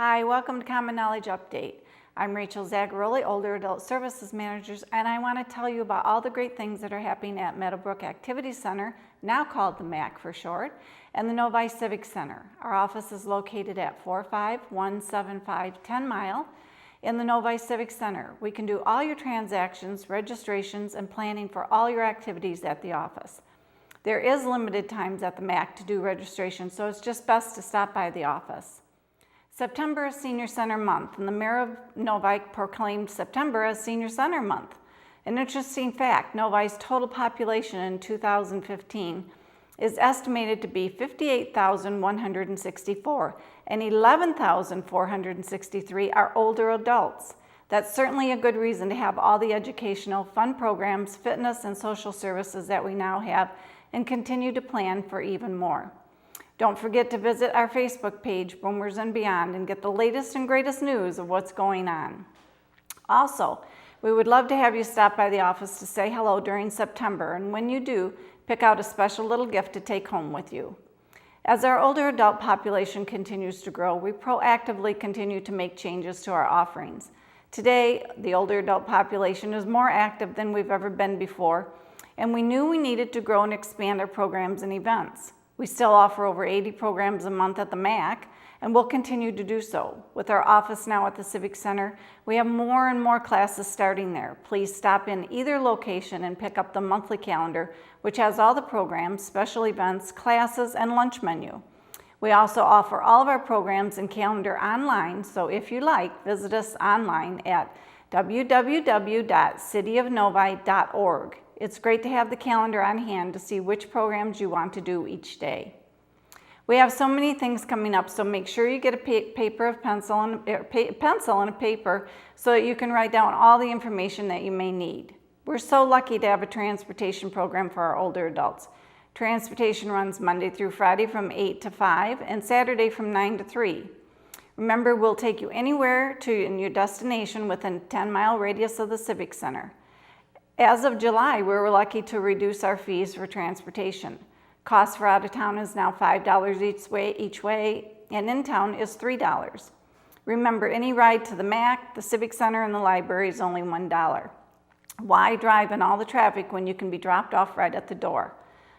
Hi, welcome to Common Knowledge Update. I'm Rachel Zagaroli, Older Adult Services Manager, and I want to tell you about all the great things that are happening at Meadowbrook Activity Center, now called the MAC for short, and the Novi Civic Center. Our office is located at 45175 10 Mile in the Novi Civic Center. We can do all your transactions, registrations, and planning for all your activities at the office. There is limited times at the MAC to do registration, so it's just best to stop by the office. September is Senior Center Month, and the Mayor of Novi proclaimed September as Senior Center Month. An interesting fact, Novi's total population in 2015 is estimated to be 58,164, and 11,463 are older adults. That's certainly a good reason to have all the educational, fun programs, fitness, and social services that we now have, and continue to plan for even more. Don't forget to visit our Facebook page, Boomers and Beyond, and get the latest and greatest news of what's going on. Also, we would love to have you stop by the office to say hello during September, and when you do, pick out a special little gift to take home with you. As our older adult population continues to grow, we proactively continue to make changes to our offerings. Today, the older adult population is more active than we've ever been before, and we knew we needed to grow and expand our programs and events. We still offer over 80 programs a month at the MAC, and we'll continue to do so. With our office now at the Civic Center, we have more and more classes starting there. Please stop in either location and pick up the monthly calendar, which has all the programs, special events, classes, and lunch menu. We also offer all of our programs and calendar online, so if you like, visit us online at www.cityofnovi.org. It's great to have the calendar on hand to see which programs you want to do each day. We have so many things coming up, so make sure you get a pencil and a paper so that you can write down all the information that you may need. We're so lucky to have a transportation program for our older adults. Transportation runs Monday through Friday from 8 to 5 and Saturday from 9 to 3. Remember, we'll take you anywhere to your destination within a 10-mile radius of the Civic Center. As of July, we were lucky to reduce our fees for transportation. Cost for out of town is now $5 each way, and in town is $3. Remember, any ride to the MAC, the Civic Center, and the library is only $1. Why drive in all the traffic when you can be dropped off right at the door?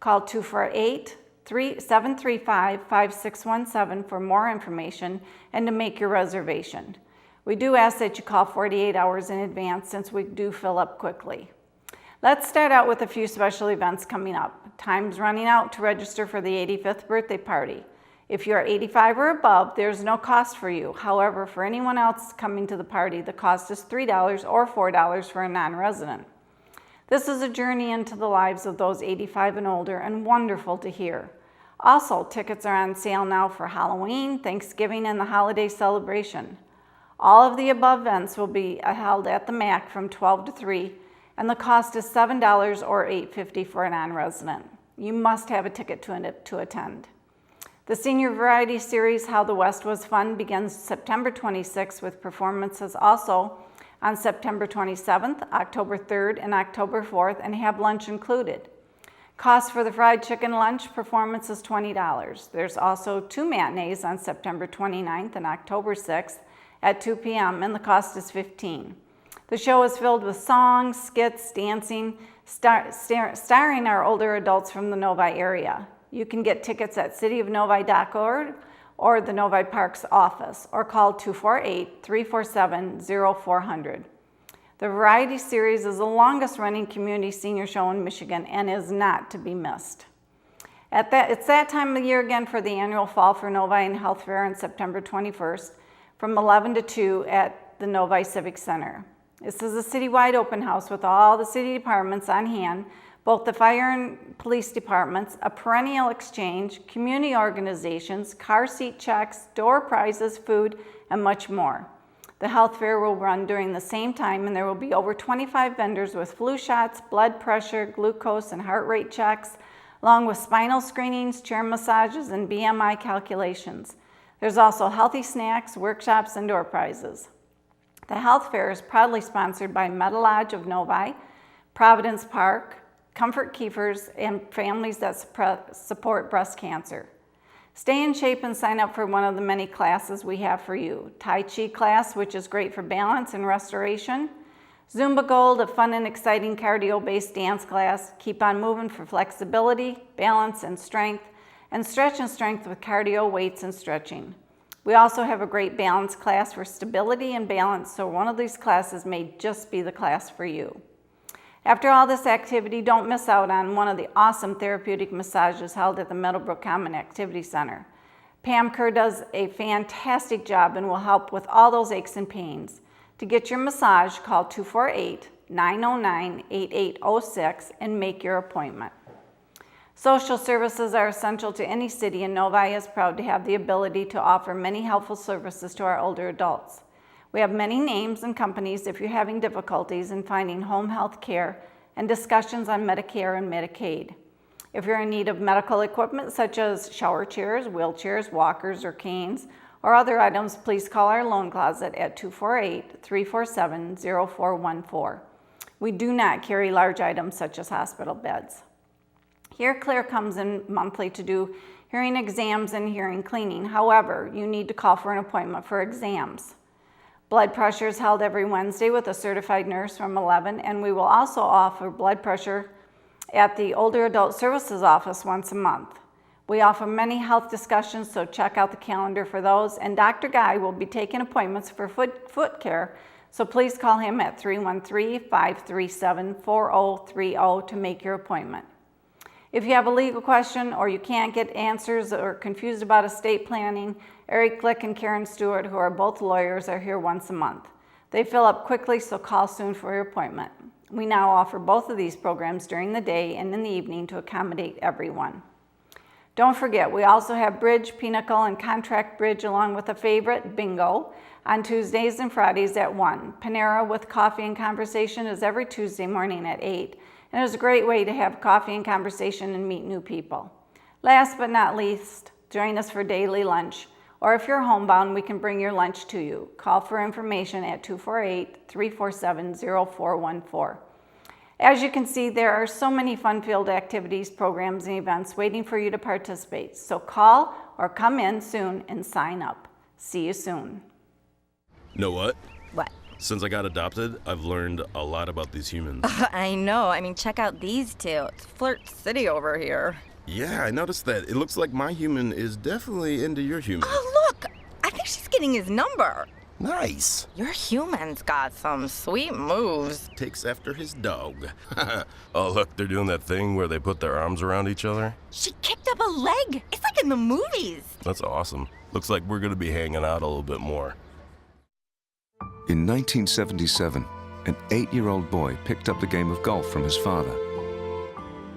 Call 248-735-5617 for more information and to make your reservation. We do ask that you call 48 hours in advance since we do fill up quickly. Let's start out with a few special events coming up. Time's running out to register for the 85th birthday party. If you're 85 or above, there's no cost for you. However, for anyone else coming to the party, the cost is $3 or $4 for a non-resident. This is a journey into the lives of those 85 and older, and wonderful to hear. Also, tickets are on sale now for Halloween, Thanksgiving, and the holiday celebration. All of the above events will be held at the MAC from 12 to 3, and the cost is $7 or $8.50 for a non-resident. You must have a ticket to attend. The Senior Variety Series, How the West Was Fun, begins September 26th with performances also on September 27th, October 3rd, and October 4th, and have lunch included. Cost for the fried chicken lunch performance is $20. There's also 2 matinees on September 29th and October 6th at 2 p.m., and the cost is $15. The show is filled with songs, skits, dancing, starring our older adults from the Novi area. You can get tickets at cityofnovi.org or the Novi Parks office, or call 248-347-0400. The Variety Series is the longest running community senior show in Michigan and is not to be missed. It's that time of year again for the annual Fall for Novi and Health Fair on September 21st from 11 to 2 at the Novi Civic Center. This is a citywide open house with all the city departments on hand, both the fire and police departments, a perennial exchange, community organizations, car seat checks, door prizes, food, and much more. The health fair will run during the same time, and there will be over 25 vendors with flu shots, blood pressure, glucose, and heart rate checks, along with spinal screenings, chair massages, and BMI calculations. There's also healthy snacks, workshops, and door prizes. The health fair is proudly sponsored by Meta Lodge of Novi, Providence Park, Comfort Keepers, and families that support breast cancer. Stay in shape and sign up for one of the many classes we have for you. Tai Chi class, which is great for balance and restoration. Zumba Gold, a fun and exciting cardio-based dance class. Keep on moving for flexibility, balance, and strength. And stretch and strength with cardio, weights, and stretching. We also have a great balance class for stability and balance, so one of these classes may just be the class for you. After all this activity, don't miss out on one of the awesome therapeutic massages held at the Meadowbrook Activity Center. Pam Kerr does a fantastic job and will help with all those aches and pains. To get your massage, call 248-909-8806 and make your appointment. Social services are essential to any city, and Novi is proud to have the ability to offer many helpful services to our older adults. We have many names and companies if you're having difficulties in finding home health care and discussions on Medicare and Medicaid. If you're in need of medical equipment such as shower chairs, wheelchairs, walkers, or canes, or other items, please call our loan closet at 248-347-0414. We do not carry large items such as hospital beds. Here Clear comes in monthly to do hearing exams and hearing cleaning. However, you need to call for an appointment for exams. Blood pressure is held every Wednesday with a certified nurse from 11, and we will also offer blood pressure at the Older Adult Services office once a month. We offer many health discussions, so check out the calendar for those, and Dr. Guy will be taking appointments for foot care, so please call him at 313-537-4030 to make your appointment. If you have a legal question or you can't get answers or confused about estate planning, Eric Glick and Karen Stewart, who are both lawyers, are here once a month. They fill up quickly, so call soon for your appointment. We now offer both of these programs during the day and in the evening to accommodate everyone. Don't forget, we also have Bridge, Pinnacle, and Contract Bridge along with a favorite, Bingo, on Tuesdays and Fridays at 1. Panera with Coffee and Conversation is every Tuesday morning at 8. And it's a great way to have coffee and conversation and meet new people. Last but not least, join us for daily lunch. Or if you're homebound, we can bring your lunch to you. Call for information at 248-347-0414. As you can see, there are so many fun-filled activities, programs, and events waiting for you to participate. So call or come in soon and sign up. See you soon. Know what? What? Since I got adopted, I've learned a lot about these humans. I know. I mean, check out these two. It's Flirt City over here. Yeah, I noticed that. It looks like my human is definitely into your human. Oh, look! I think she's getting his number. Nice. Your human's got some sweet moves. Takes after his dog. Oh, look, they're doing that thing where they put their arms around each other. She kicked up a leg. It's like in the movies. That's awesome. Looks like we're going to be hanging out a little bit more. In 1977, an 8-year-old boy picked up the game of golf from his father.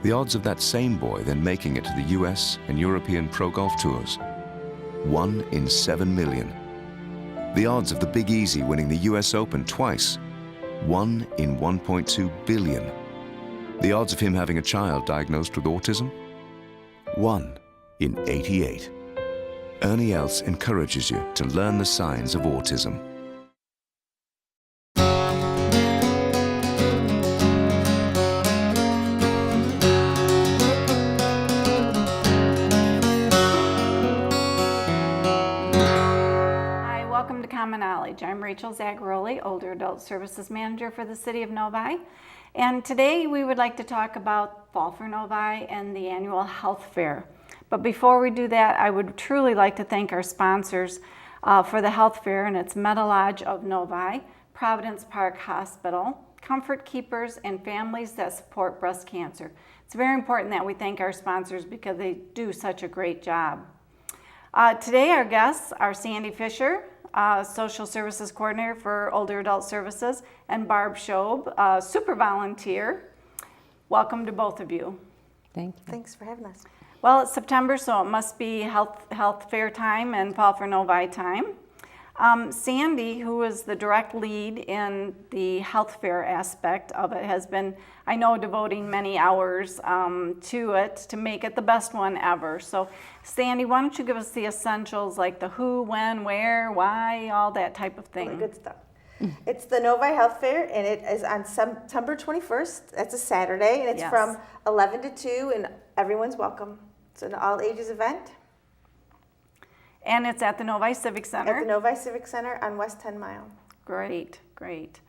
The odds of that same boy then making it to the US and European Pro Golf Tours, 1 in 7 million. The odds of the Big Easy winning the US Open twice, 1 in 1.2 billion. The odds of him having a child diagnosed with autism, 1 in 88. Ernie Els encourages you to learn the signs of autism. Common Knowledge. I'm Rachel Zagaroli, Older Adult Services Manager for the City of Novi. And today we would like to talk about Fall for Novi and the annual health fair. But before we do that, I would truly like to thank our sponsors for the health fair, and it's Meta Lodge of Novi, Providence Park Hospital, Comfort Keepers, and families that support breast cancer. It's very important that we thank our sponsors because they do such a great job. Today our guests are Sandy Fisher, Social Services Coordinator for Older Adult Services, and Barb Schob, Super Volunteer. Welcome to both of you. Thank you. Thanks for having us. Well, it's September, so it must be health fair time and Fall for Novi time. Sandy, who is the direct lead in the health fair aspect of it, has been, I know, devoting many hours to it to make it the best one ever. So, Sandy, why don't you give us the essentials, like the who, when, where, why, all that type of thing. All the good stuff. It's the Novi Health Fair, and it is on September 21st. That's a Saturday, and it's from 11 to 2, and everyone's welcome. It's an all-ages event. And it's at the Novi Civic Center? At the Novi Civic Center on West 10 Mile. Great, great.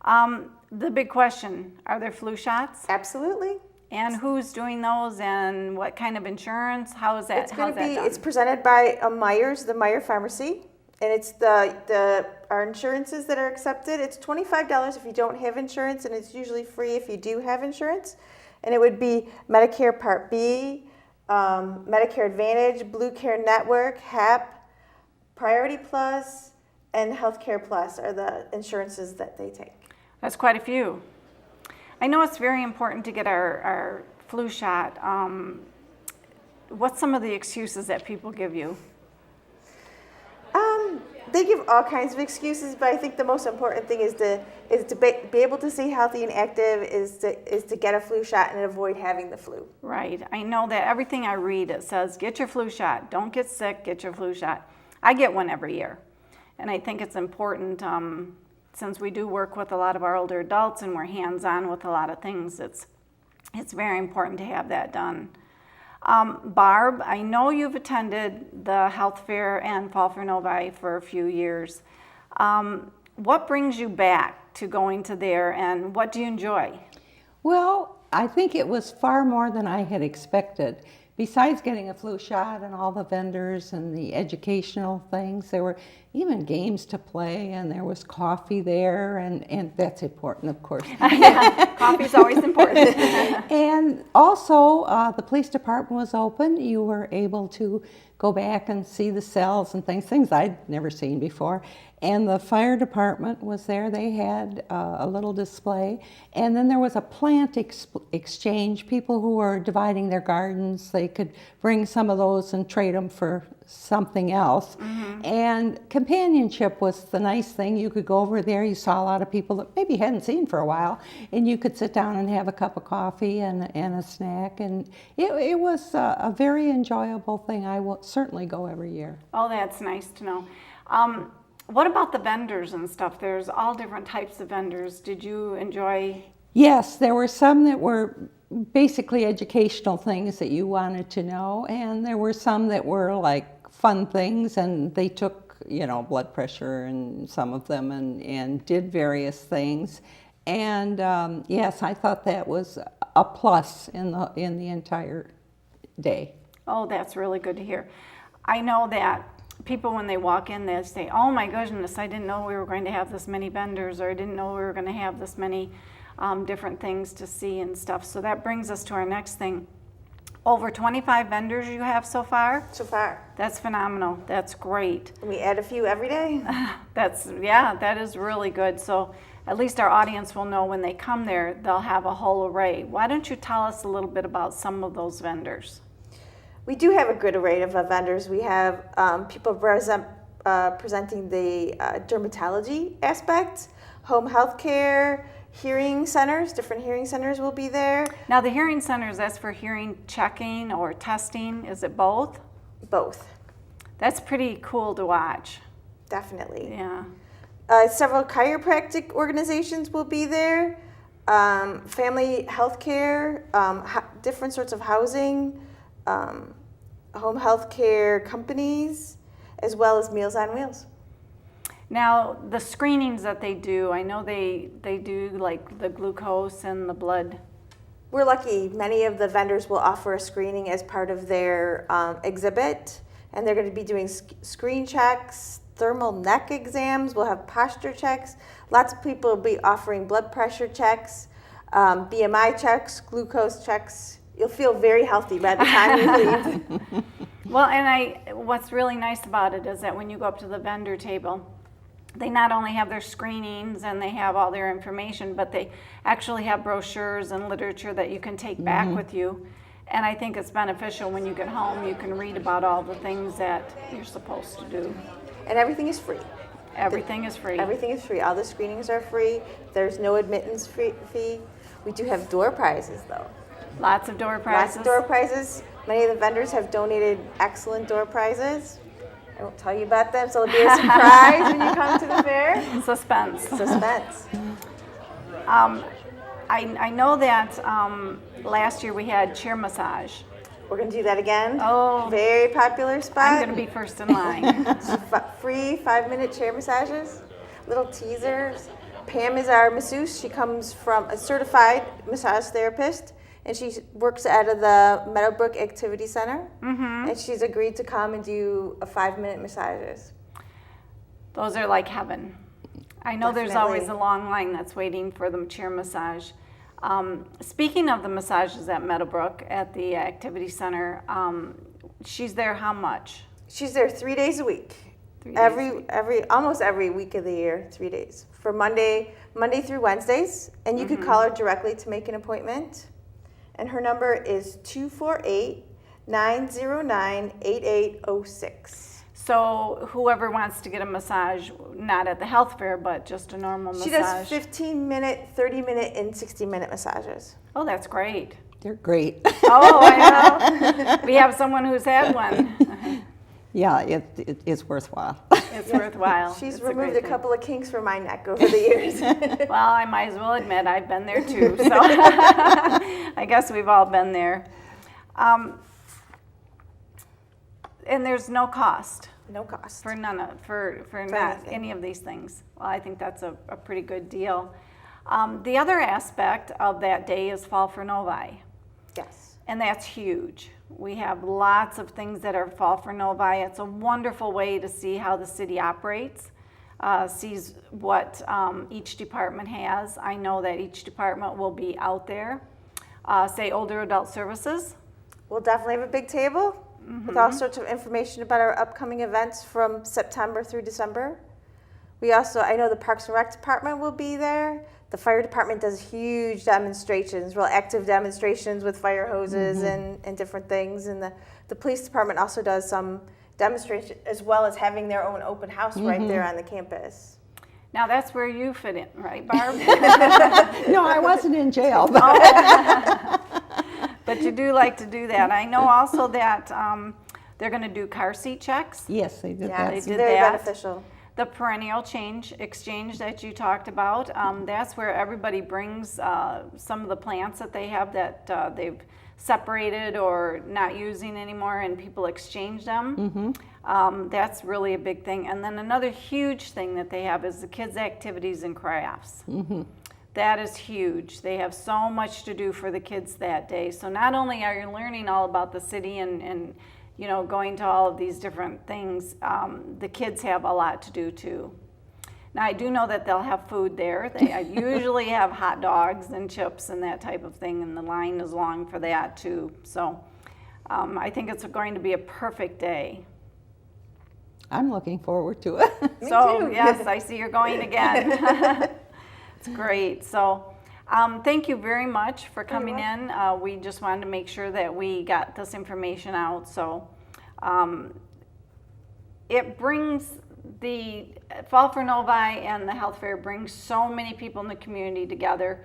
The big question, are there flu shots? Absolutely. And who's doing those and what kind of insurance? How is that, how's that done? It's presented by Myers, the Meyer Pharmacy, and it's our insurances that are accepted. It's $25 if you don't have insurance, and it's usually free if you do have insurance. And it would be Medicare Part B, Medicare Advantage, Blue Care Network, HAP, Priority Plus, and Healthcare Plus are the insurances that they take. That's quite a few. I know it's very important to get our flu shot. What's some of the excuses that people give you? They give all kinds of excuses, but I think the most important thing is to be able to stay healthy and active, is to get a flu shot and avoid having the flu. Right. I know that everything I read, it says, get your flu shot. Don't get sick, get your flu shot. I get one every year. And I think it's important, since we do work with a lot of our older adults and we're hands-on with a lot of things, it's very important to have that done. Barb, I know you've attended the health fair and Fall for Novi for a few years. What brings you back to going to there, and what do you enjoy? Well, I think it was far more than I had expected. Besides getting a flu shot and all the vendors and the educational things, there were even games to play, and there was coffee there, and that's important, of course. Yeah, coffee's always important. And also, the police department was open. You were able to go back and see the cells and things I'd never seen before. And the fire department was there. They had a little display. And then there was a plant exchange. People who were dividing their gardens, they could bring some of those and trade them for something else. Mm-hmm. And companionship was the nice thing. You could go over there. You saw a lot of people that maybe you hadn't seen for a while. And you could sit down and have a cup of coffee and a snack. And it was a very enjoyable thing. I will certainly go every year. Oh, that's nice to know. What about the vendors and stuff? There's all different types of vendors. Did you enjoy? Yes, there were some that were basically educational things that you wanted to know, and there were some that were like fun things, and they took, blood pressure and some of them and did various things. And yes, I thought that was a plus in the entire day. Oh, that's really good to hear. I know that people, when they walk in, they say, oh my goodness, I didn't know we were going to have this many vendors, or I didn't know we were going to have this many different things to see and stuff. So that brings us to our next thing. Over 25 vendors you have so far? So far. That's phenomenal. That's great. And we add a few every day. That is really good. So at least our audience will know when they come there, they'll have a whole array. Why don't you tell us a little bit about some of those vendors? We do have a good array of vendors. We have people presenting the dermatology aspect, home health care, hearing centers. Different hearing centers will be there. Now the hearing centers, that's for hearing checking or testing. Is it both? Both. That's pretty cool to watch. Definitely. Yeah. Several chiropractic organizations will be there. Family health care, different sorts of housing, home health care companies, as well as Meals on Wheels. Now, the screenings that they do, I know they do like the glucose and the blood. We're lucky. Many of the vendors will offer a screening as part of their exhibit, and they're going to be doing screen checks, thermal neck exams. We'll have posture checks. Lots of people will be offering blood pressure checks, BMI checks, glucose checks. You'll feel very healthy by the time you leave. Well, and what's really nice about it is that when you go up to the vendor table, they not only have their screenings and they have all their information, but they actually have brochures and literature that you can take back with you. And I think it's beneficial when you get home, you can read about all the things that you're supposed to do. And everything is free. Everything is free. Everything is free. All the screenings are free. There's no admittance fee. We do have door prizes, though. Lots of door prizes. Lots of door prizes. Many of the vendors have donated excellent door prizes. I won't tell you about them, so it'll be a surprise when you come to the fair. Suspense. Suspense. I know that last year we had chair massage. We're gonna do that again. Oh. Very popular spot. I'm gonna be first in line. Free 5-minute chair massages, little teasers. Pam is our masseuse. She comes from a certified massage therapist, and she works out of the Meadowbrook Activity Center. And she's agreed to come and do a 5-minute massages. Those are like heaven. I know there's Definitely. always a long line that's waiting for the chair massage. Speaking of the massages at Meadowbrook at the Activity Center, she's there how much? She's there 3 days a week. 3 days a week. Almost every week of the year, 3 days. For Monday through Wednesdays. And you could call her directly to make an appointment. And her number is 248-909-8806. So whoever wants to get a massage, not at the health fair, but just a normal massage. She does 15-minute, 30-minute, and 60-minute massages. Oh, that's great. They're great. Oh, I know. We have someone who's had one. Yeah, it's worthwhile. It's worthwhile. She's It's removed great a couple of kinks from my neck over the years. Well, I might as well admit I've been there too. So I guess we've all been there. And there's no cost No cost. for not anything. any of these things. Well, I think that's a pretty good deal. The other aspect of that day is Fall for Novi. Yes. And that's huge. We have lots of things that are Fall for Novi. It's a wonderful way to see how the city operates, sees what each department has. I know that each department will be out there. Say Older Adult Services. We'll definitely have a big table with all sorts of information about our upcoming events from September through December. We also, I know the Parks and Rec department will be there. The fire department does huge demonstrations, real active demonstrations with fire hoses and different things. And the police department also does some demonstration as well as having their own open house right there on the campus. Now that's where you fit in, right, Barb? No, I wasn't in jail. But you do like to do that. I know also that they're going to do car seat checks. Yes, they did Yeah, that. They it's did very that. beneficial. The perennial exchange that you talked about, that's where everybody brings some of the plants that they have that they've separated or not using anymore, and people exchange them. That's really a big thing. And then another huge thing that they have is the kids' activities and crafts. That is huge. They have so much to do for the kids that day. So not only are you learning all about the city and you know, going to all of these different things, the kids have a lot to do too. Now I do know that they'll have food there. They usually have hot dogs and chips and that type of thing, and the line is long for that too. So I think it's going to be a perfect day. I'm looking forward to it. So yes, I see you're going again. It's great. So thank you very much for coming in. We just wanted to make sure that we got this information out. So it brings the Fall for Novi and the health fair brings so many people in the community together.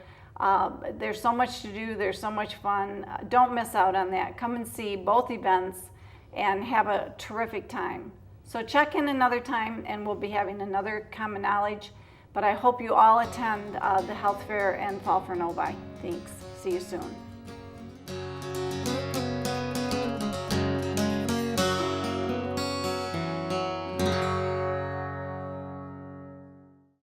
There's so much to do. There's so much fun. Don't miss out on that. Come and see both events and have a terrific time. So check in another time and we'll be having another Common Knowledge. But I hope you all attend the health fair and Fall for Novi. Thanks. See you soon.